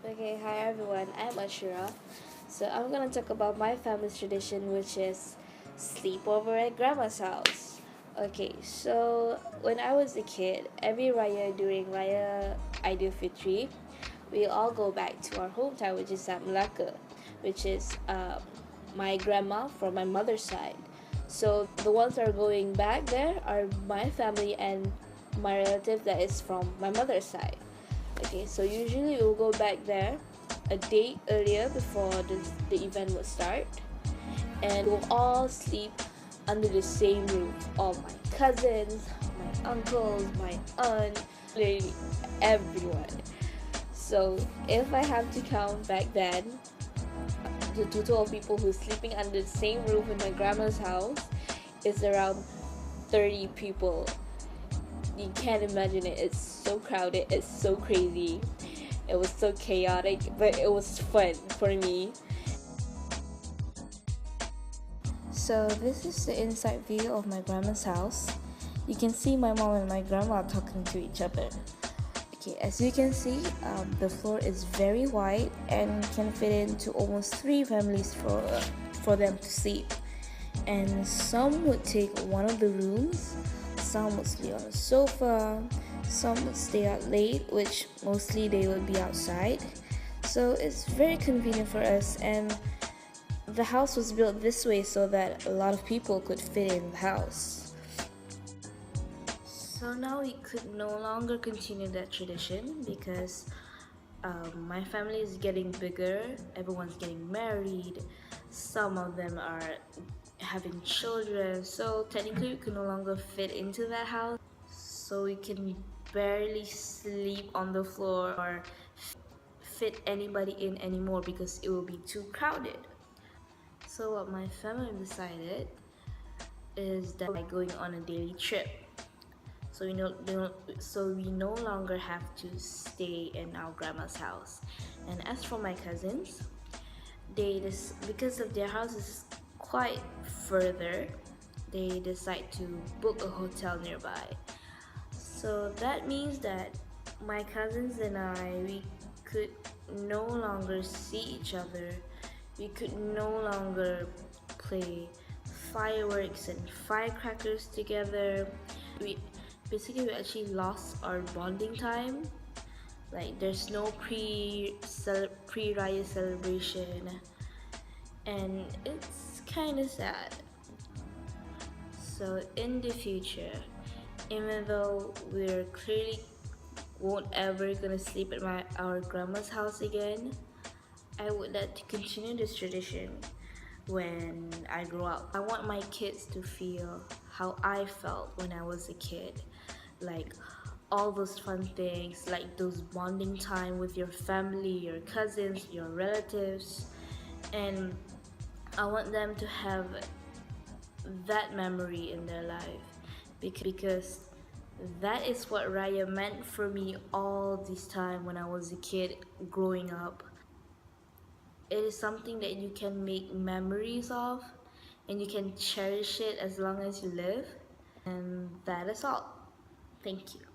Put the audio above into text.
Okay, hi everyone, I'm Asyura. So I'm gonna talk about my family's tradition, which is sleepover at grandma's house. Okay, so when I was a kid, every Raya during Raya Idul Fitri, we all go back to our hometown, which is at Malacca, which is my grandma from my mother's side. So the ones that are going back there are my family and my relative that is from my mother's side. Okay, so usually we'll go back there a day earlier before the event will start, and we'll all sleep under the same roof. All my cousins, my uncles, my aunt, literally everyone. So if I have to count back then, the total of people who's sleeping under the same roof in my grandma's house is around 30 people. You can't imagine it. It's so crowded, it's so crazy, it was so chaotic, but it was fun for me. So this is the inside view of my grandma's house. You can see my mom and my grandma talking to each other. Okay, as you can see, the floor is very wide and can fit into almost 3 families for them to sleep. And some would take one of the rooms, some would sleep on the sofa, some would stay out late, which mostly they would be outside. So it's very convenient for us, and the house was built this way so that a lot of people could fit in the house. So now we could no longer continue that tradition because my family is getting bigger, everyone's getting married, some of them are having children, so technically we can no longer fit into that house. So we can barely sleep on the floor or fit anybody in anymore because it will be too crowded. So what my family decided is that by going on a daily trip, so we no longer have to stay in our grandma's house. And as for my cousins, because of their house is quite further, they decide to book a hotel nearby. So that means that my cousins and we could no longer see each other. We could no longer play fireworks and firecrackers together. We actually lost our bonding time. Like there's no pre-Raya celebration, and it's kind of sad. So in the future, even though we're clearly won't ever gonna sleep at our grandma's house again, I would like to continue this tradition when I grow up. I want my kids to feel how I felt when I was a kid, like all those fun things, like those bonding time with your family, your cousins, your relatives, and I want them to have that memory in their life because that is what Raya meant for me all this time when I was a kid growing up. It is something that you can make memories of and you can cherish it as long as you live. And that is all. Thank you.